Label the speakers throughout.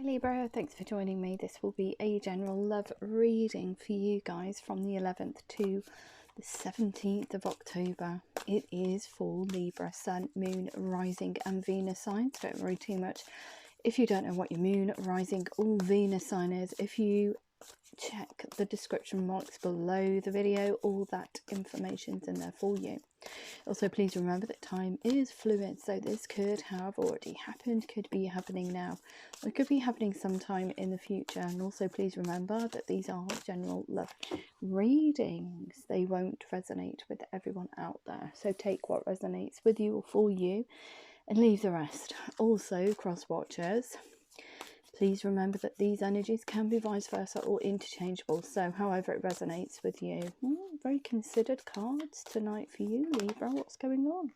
Speaker 1: Libra, thanks for joining me. This will be a general love reading for you guys from the 11th to the 17th of October. It is for Libra, Sun, Moon, Rising and Venus signs. Don't worry too much if you don't know what your Moon, Rising or Venus sign is. If you check the description marks below the video, all that information's in there for you. Also, please remember that time is fluid, so this could have already happened, could be happening now, or it could be happening sometime in the future. And also, please remember that these are general love readings. They won't resonate with everyone out there, so take what resonates with you or for you and leave the rest. Also, cross watchers, please remember that these energies can be vice versa or interchangeable, so however it resonates with you. Very considered cards tonight for you, Libra. What's going on?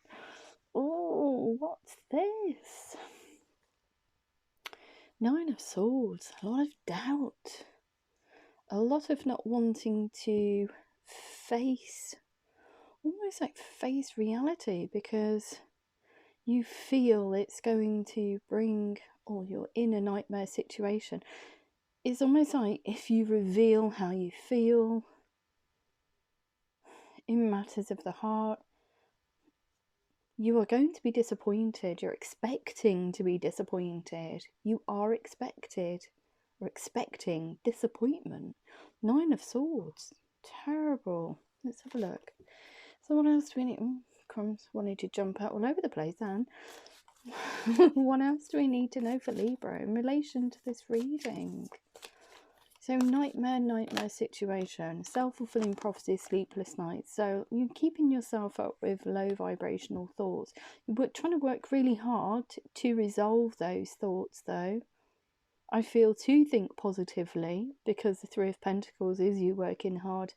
Speaker 1: Oh, what's this? Nine of Swords. A lot of doubt. A lot of not wanting to face, almost like face reality, because you feel it's going to bring, or you're in a nightmare situation. It's almost like if you reveal how you feel in matters of the heart, you are going to be disappointed. You're expecting to be disappointed. You are expected or expecting disappointment. Nine of Swords. Terrible. Let's have a look. So what else do we need? Crumbs wanted to jump out all over the place, and what else do we need to know for Libra in relation to this reading? So nightmare situation, self-fulfilling prophecy, sleepless nights. So you're keeping yourself up with low vibrational thoughts. You're trying to work really hard to resolve those thoughts, though. I feel to think positively, because the Three of Pentacles is you working hard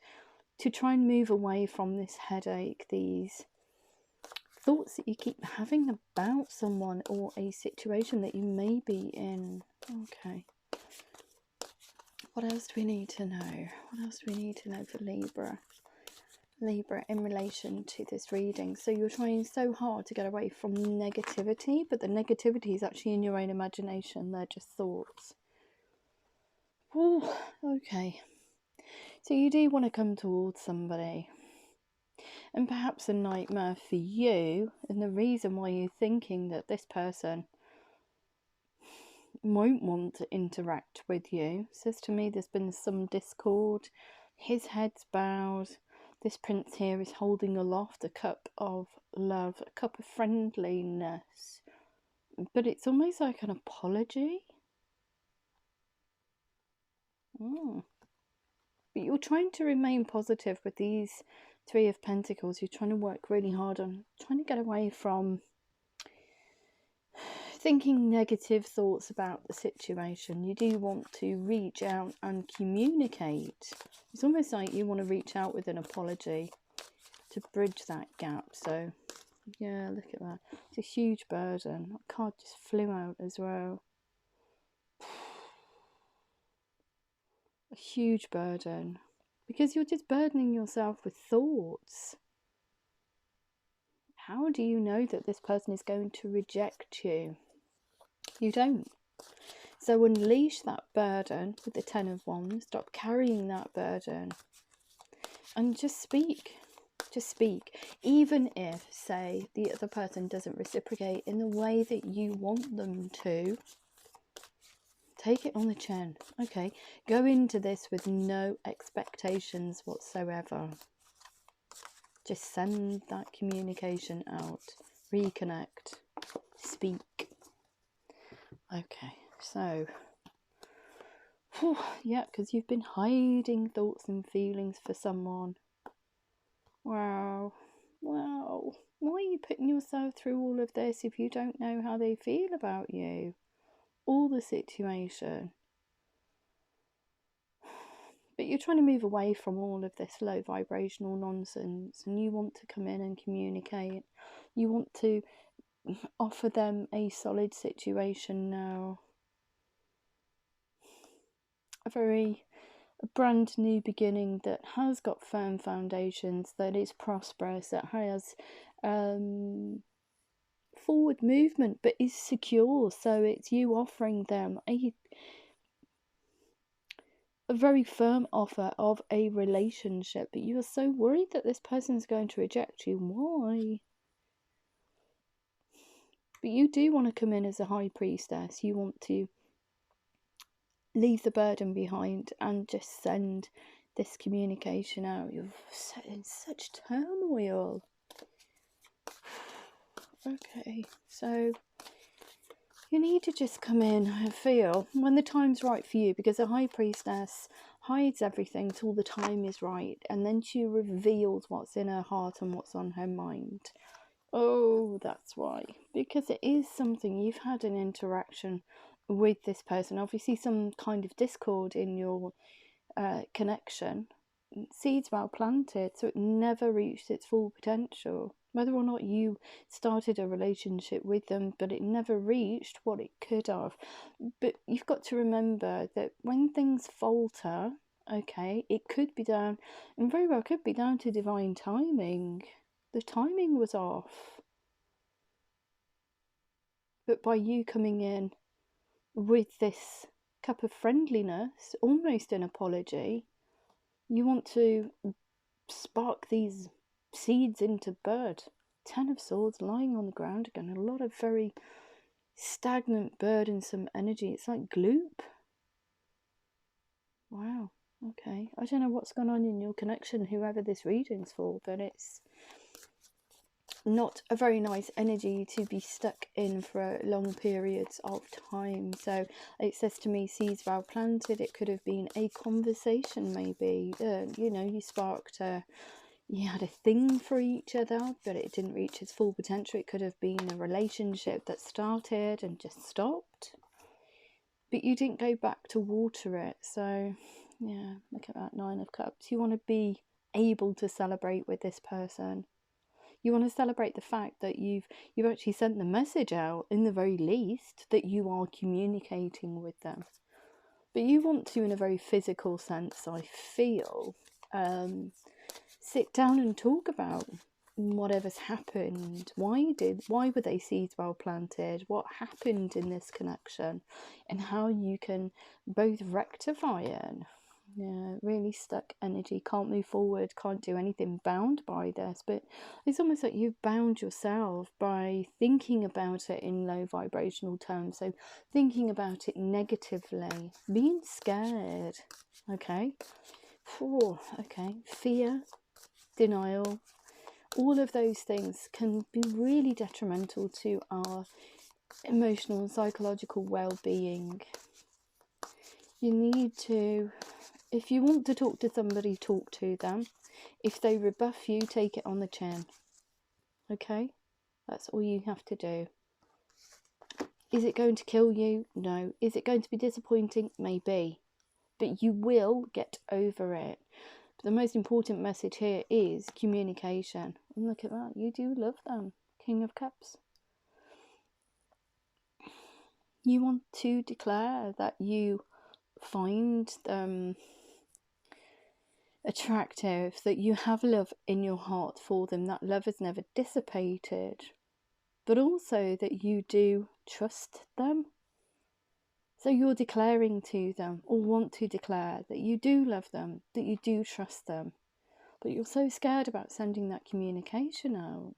Speaker 1: to try and move away from this headache, these thoughts that you keep having about someone or a situation that you may be in. Okay. What else do we need to know? What else do we need to know for Libra? Libra in relation to this reading. So you're trying so hard to get away from negativity, but the negativity is actually in your own imagination. They're just thoughts. Oh, okay. So you do want to come towards somebody. And perhaps a nightmare for you, and the reason why you're thinking that this person won't want to interact with you says to me there's been some discord. His head's bowed. This prince here is holding aloft a cup of love, a cup of friendliness, but it's almost like an apology. But you're trying to remain positive with these Three of Pentacles. You're trying to work really hard on trying to get away from thinking negative thoughts about the situation. You do want to reach out and communicate. It's almost like you want to reach out with an apology to bridge that gap. So yeah, look at that. It's a huge burden. That card just flew out as well. A huge burden, because you're just burdening yourself with thoughts. How do you know that this person is going to reject you? You don't. So unleash that burden with the Ten of Wands. Stop carrying that burden and just speak. Just speak. Even if, say, the other person doesn't reciprocate in the way that you want them to, take it on the chin. Okay, go into this with no expectations whatsoever. Just send that communication out. Reconnect. Speak. Okay, so, yeah, because you've been hiding thoughts and feelings for someone. Wow. Wow. Why are you putting yourself through all of this if you don't know how they feel about you? All the situation. But you're trying to move away from all of this low vibrational nonsense, and you want to come in and communicate. You want to offer them a solid situation now. A brand new beginning that has got firm foundations, that is prosperous, that has forward movement, but is secure. So it's you offering them a very firm offer of a relationship, but you are so worried that this person is going to reject you. Why? But you do want to come in as a high priestess. You want to leave the burden behind and just send this communication out. You're in such turmoil. Okay, so you need to just come in and feel when the time's right for you, because a high priestess hides everything till the time is right, and then she reveals what's in her heart and what's on her mind. Oh, that's why. Because it is something, you've had an interaction with this person, obviously some kind of discord in your connection. Seeds well planted, so it never reached its full potential. Whether or not you started a relationship with them, but it never reached what it could have. But you've got to remember that when things falter, okay, it could be down, and very well could be down to divine timing. The timing was off. But by you coming in with this cup of friendliness, almost an apology, you want to spark these seeds into bud. 10 of Swords lying on the ground again. A lot of very stagnant, burdensome energy. It's like gloop. Wow. Okay. I don't know what's going on in your connection, whoever this reading's for, but it's not a very nice energy to be stuck in for long periods of time. So it says to me, seeds well planted. It could have been a conversation, maybe. You know, you sparked you had a thing for each other, but it didn't reach its full potential. It could have been a relationship that started and just stopped, but you didn't go back to water it. So yeah, look at that 9 of Cups. You want to be able to celebrate with this person. You want to celebrate the fact that you've actually sent the message out, in the very least, that you are communicating with them. But you want to, in a very physical sense, I feel, sit down and talk about whatever's happened. Why were they seeds well planted? What happened in this connection, and how you can both rectify it. Yeah, really stuck energy, can't move forward, can't do anything, bound by this. But it's almost like you've bound yourself by thinking about it in low vibrational terms. So thinking about it negatively, being scared. Okay. Okay, fear, denial, all of those things can be really detrimental to our emotional and psychological well-being. You need to, if you want to talk to somebody, talk to them. If they rebuff you, take it on the chin. Okay? That's all you have to do. Is it going to kill you? No. Is it going to be disappointing? Maybe. But you will get over it. But the most important message here is communication. And look at that. You do love them. King of Cups. You want to declare that you find them attractive, that you have love in your heart for them, that love has never dissipated, but also that you do trust them. So you're declaring to them, or want to declare, that you do love them, that you do trust them, but you're so scared about sending that communication out.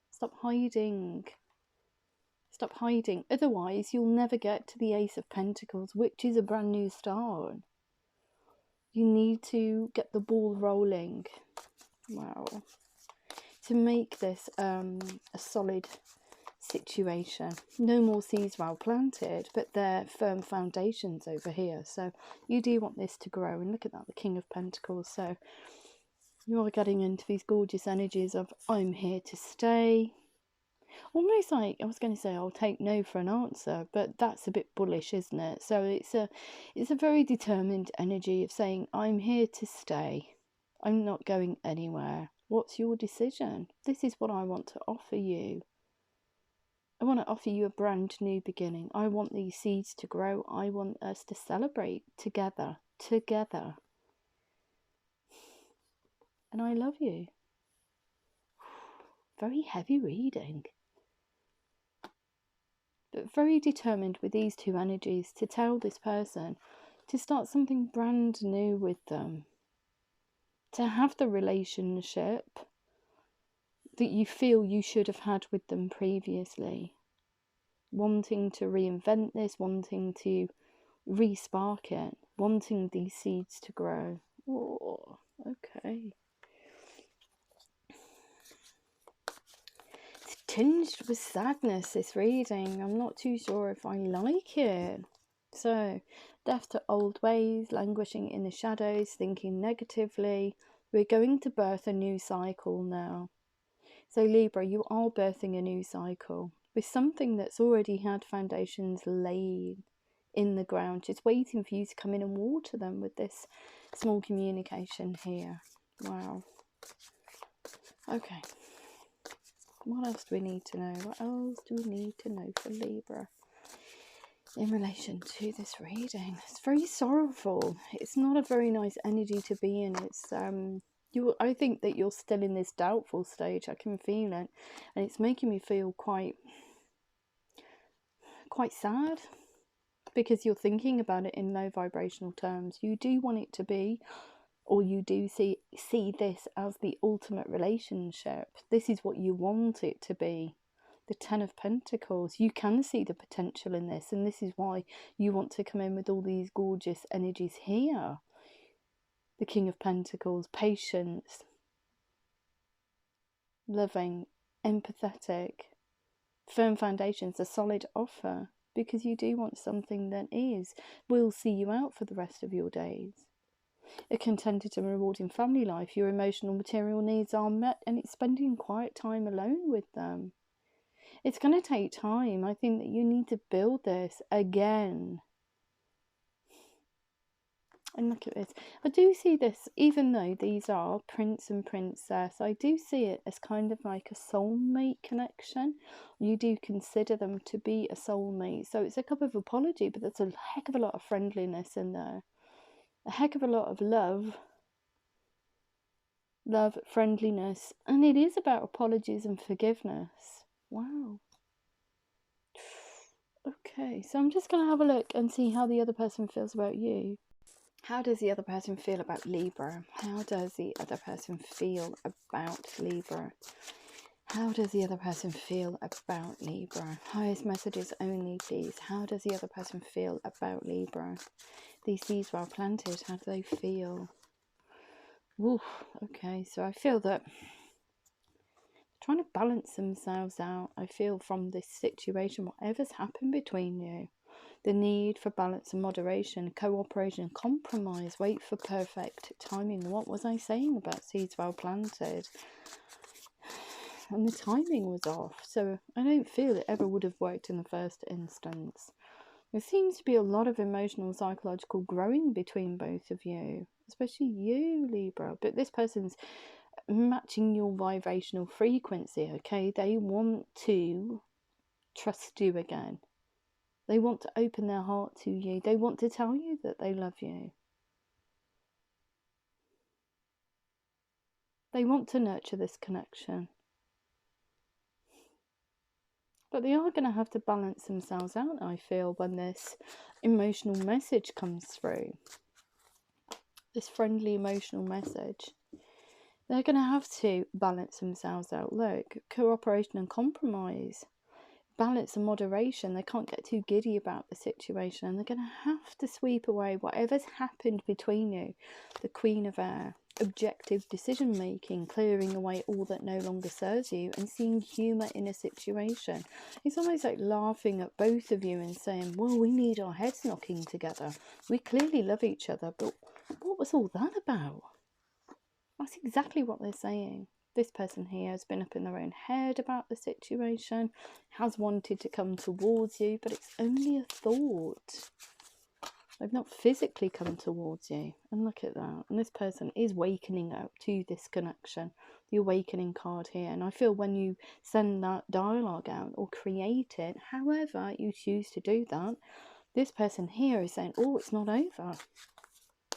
Speaker 1: Stop hiding. Stop hiding. Otherwise, you'll never get to the Ace of Pentacles, which is a brand new start. You need to get the ball rolling. Wow. To make this a solid situation. No more seeds well planted, but they're firm foundations over here. So you do want this to grow. And look at that, the King of Pentacles. So you are getting into these gorgeous energies of, I'm here to stay. Almost like, I was going to say, I'll take no for an answer, but that's a bit bullish, isn't it? So it's a very determined energy of saying, I'm here to stay. I'm not going anywhere. What's your decision? This is what I want to offer you. I want to offer you a brand new beginning. I want these seeds to grow. I want us to celebrate together. And I love you. Very heavy reading. but very determined with these two energies to tell this person to start something brand new with them, to have the relationship that you feel you should have had with them previously, wanting to reinvent this, wanting to re-spark it, wanting these seeds to grow. Oh, okay. It's tinged with sadness, this reading. I'm not too sure if I like it. So, death to old ways, languishing in the shadows, thinking negatively. We're going to birth a new cycle now. So Libra, you are birthing a new cycle with something that's already had foundations laid in the ground, just waiting for you to come in and water them with this small communication here. Wow. Okay. What else do we need to know? What else do we need to know for Libra in relation to this reading? It's very sorrowful. It's not a very nice energy to be in. It's I think that you're still in this doubtful stage. I can feel it, and it's making me feel quite sad, because you're thinking about it in low vibrational terms. You do want it to be, or you do see this as the ultimate relationship. This is what you want it to be. The Ten of Pentacles. You can see the potential in this, and this is why you want to come in with all these gorgeous energies here. The King of Pentacles, patience, loving, empathetic, firm foundations, a solid offer, because you do want something that will see you out for the rest of your days. A contented and rewarding family life. Your emotional material needs are met, and it's spending quiet time alone with them. It's going to take time. I think that you need to build this again. And look at this. I do see this, even though these are prince and princess, I do see it as kind of like a soulmate connection. You do consider them to be a soulmate. So it's a cup of apology, but there's a heck of a lot of friendliness in there. A heck of a lot of love, friendliness. And it is about apologies and forgiveness. Wow. Okay, so I'm just going to have a look and see how the other person feels about you. How does the other person feel about Libra? How does the other person feel about Libra? How does the other person feel about Libra? Highest messages only, please. How does the other person feel about Libra? These seeds well planted, how do they feel? Oof, okay, so I feel that trying to balance themselves out. I feel from this situation, whatever's happened between you, the need for balance and moderation, cooperation and compromise. Wait for perfect timing. What was I saying about seeds well planted? And the timing was off, so I don't feel it ever would have worked in the first instance. There seems to be a lot of emotional, psychological growing between both of you, especially you, Libra. But this person's matching your vibrational frequency, okay? They want to trust you again. They want to open their heart to you. They want to tell you that they love you. They want to nurture this connection. But they are going to have to balance themselves out, I feel, when this emotional message comes through. This friendly emotional message. They're going to have to balance themselves out. Look, cooperation and compromise. Balance and moderation. They can't get too giddy about the situation, and they're going to have to sweep away whatever's happened between you. The Queen of Air. Objective decision making, clearing away all that no longer serves you, and seeing humour in a situation. It's almost like laughing at both of you and saying, well, we need our heads knocking together. We clearly love each other, but what was all that about? That's exactly what they're saying. This person here has been up in their own head about the situation, has wanted to come towards you, but it's only a thought. They've not physically come towards you. And look at that. And this person is wakening up to this connection. The awakening card here. And I feel when you send that dialogue out or create it, however you choose to do that, this person here is saying, oh, it's not over.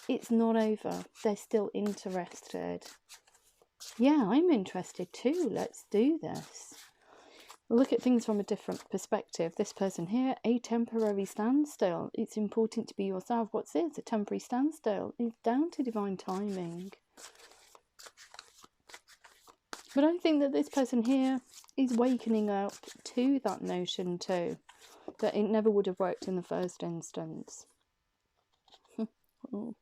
Speaker 1: It's not over. They're still interested. Yeah, I'm interested too. Let's do this. Look at things from a different perspective. This person here, a temporary standstill. It's important to be yourself. What's this? A temporary standstill. It's down to divine timing. But I think that this person here is wakening up to that notion too, that it never would have worked in the first instance. Oh.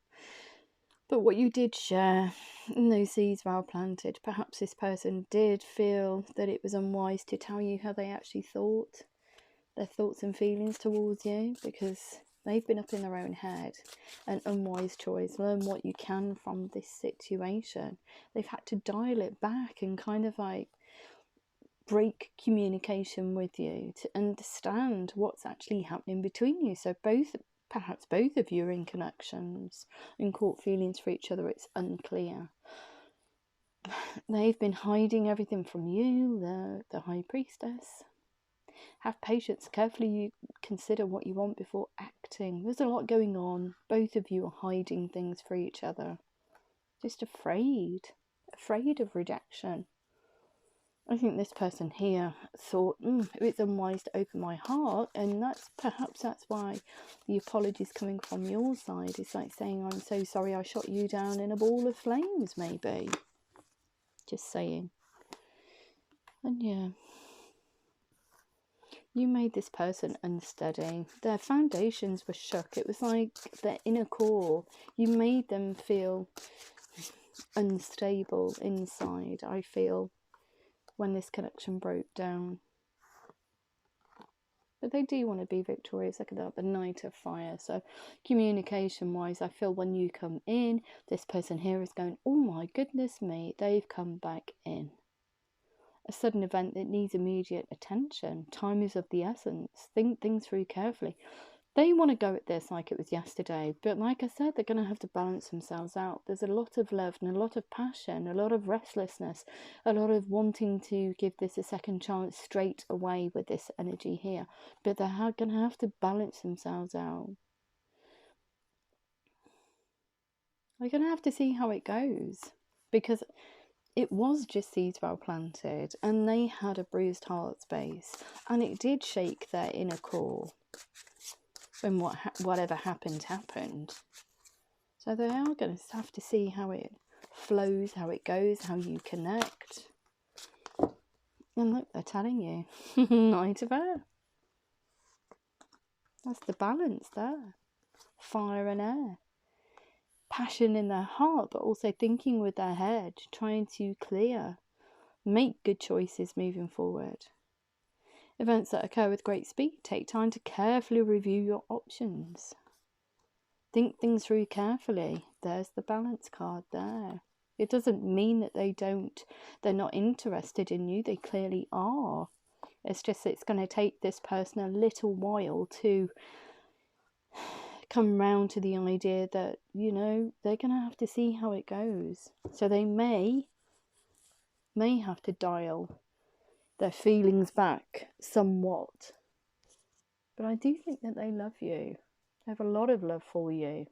Speaker 1: But what you did share, in those seeds well planted, perhaps this person did feel that it was unwise to tell you how they actually thought, their thoughts and feelings towards you, because they've been up in their own head. An unwise choice. Learn what you can from this situation. They've had to dial it back and kind of like break communication with you to understand what's actually happening between you. So perhaps both of you are in connections, in caught feelings for each other. It's unclear. They've been hiding everything from you, the High Priestess. Have patience. Carefully you consider what you want before acting. There's a lot going on. Both of you are hiding things for each other. Just afraid of rejection. I think this person here thought, it's unwise to open my heart, and perhaps that's why the apologies coming from your side is like saying, I'm so sorry I shot you down in a ball of flames, maybe. Just saying. And yeah, you made this person unsteady. Their foundations were shook. It was like their inner core. You made them feel unstable inside, I feel, when this connection broke down. But they do want to be victorious. Look at that, the Knight of Fire. So communication wise, I feel when you come in, this person here is going, oh my goodness me, they've come back in. A sudden event that needs immediate attention. Time is of the essence. Think things through carefully. They want to go at this like it was yesterday, but like I said, they're going to have to balance themselves out. There's a lot of love and a lot of passion, a lot of restlessness, a lot of wanting to give this a second chance straight away with this energy here. But they're going to have to balance themselves out. They're going to have to see how it goes, because it was just seeds well planted and they had a bruised heart space, and it did shake their inner core. And whatever happened. So they are going to have to see how it flows, how it goes, how you connect. And look, they're telling you. Knight of Air. That's the balance there. Fire and air. Passion in their heart, but also thinking with their head. Trying to clear. Make good choices moving forward. Events that occur with great speed. Take time to carefully review your options. Think things through carefully. There's the balance card there. It doesn't mean that they're not interested in you. They clearly are. It's just it's going to take this person a little while to come round to the idea that, you know, they're going to have to see how it goes. So they may have to dial their feelings back somewhat. But I do think that they love you. They have a lot of love for you.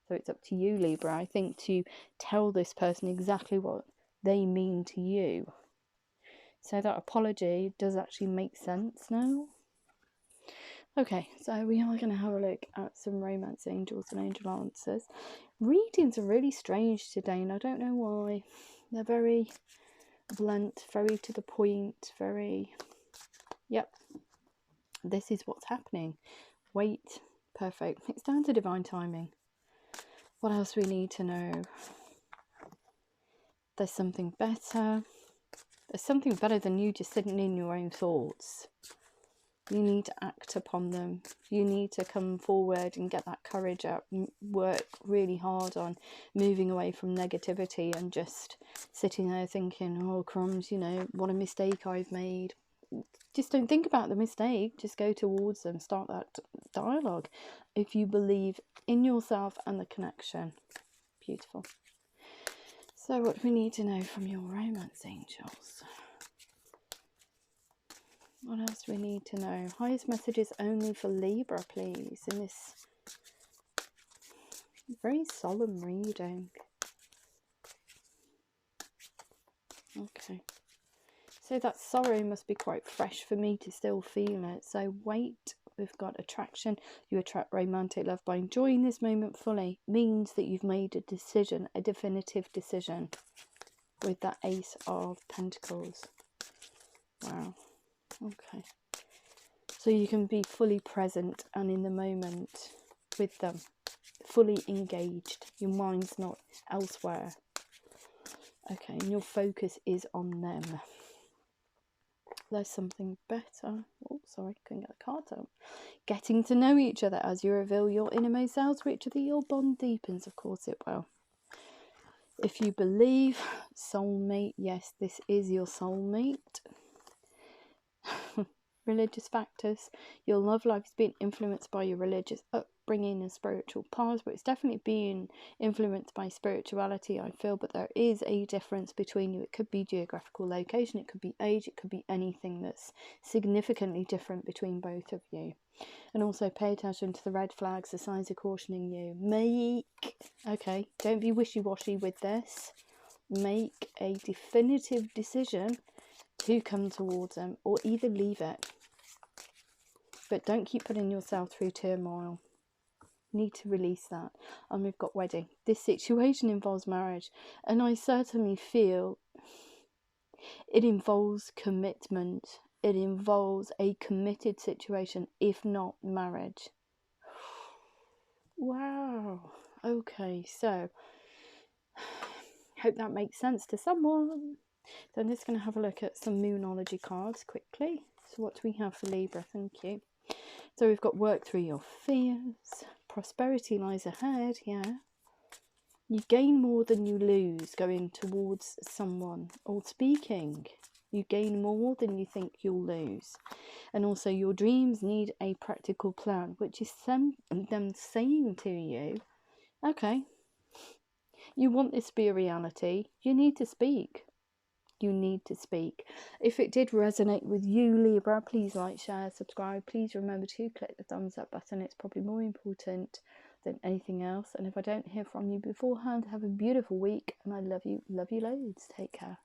Speaker 1: So it's up to you, Libra, I think, to tell this person exactly what they mean to you. So that apology does actually make sense now. Okay, so we are going to have a look at some romance angels and angel answers. Readings are really strange today, and I don't know why. They're very blunt, very to the point, very, yep, this is what's happening. Wait, perfect. It's down to divine timing. What else we need to know? There's something better. There's something better than you just sitting in your own thoughts. You need to act upon them. You need to come forward and get that courage up. Work really hard on moving away from negativity and just sitting there thinking, oh crumbs, you know, what a mistake I've made. Just don't think about the mistake. Just go towards them. Start that dialogue. If you believe in yourself and the connection. Beautiful. So what we need to know from your romance angels. What else do we need to know? Highest messages only for Libra, please, in this very solemn reading. Okay. So that sorrow must be quite fresh for me to still feel it. So wait, we've got attraction. You attract romantic love by enjoying this moment fully. Means that you've made a decision, a definitive decision, with that Ace of Pentacles. Wow. Okay. So you can be fully present and in the moment with them. Fully engaged. Your mind's not elsewhere. Okay, and your focus is on them. There's something better. Oh, sorry, couldn't get the card out. Getting to know each other as you reveal your innermost selves to each other, your bond deepens. Of course it will. If you believe, soulmate, yes, this is your soulmate. Religious factors. Your love life is being influenced by your religious upbringing and spiritual paths, but it's definitely being influenced by spirituality, I feel. But there is a difference between you. It could be geographical location, it could be age, it could be anything that's significantly different between both of you. And also pay attention to the red flags, the signs are cautioning you. Okay, don't be wishy-washy with this. Make a definitive decision to come towards them, or either leave it. But don't keep putting yourself through turmoil. Need to release that. And we've got wedding. This situation involves marriage, and I certainly feel it involves commitment. It involves a committed situation, if not marriage. Wow. Okay, so hope that makes sense to someone. So I'm just going to have a look at some Moonology cards quickly. So what do we have for Libra? Thank you. So we've got work through your fears. Prosperity lies ahead, yeah. You gain more than you lose going towards someone or speaking. You gain more than you think you'll lose. And also your dreams need a practical plan, which is them saying to you, okay, you want this to be a reality, you need to speak. You need to speak. If it did resonate with you, Libra, please like, share, subscribe. Please remember to click the thumbs up button. It's probably more important than anything else. And if I don't hear from you beforehand, have a beautiful week, and I love you loads. Take care.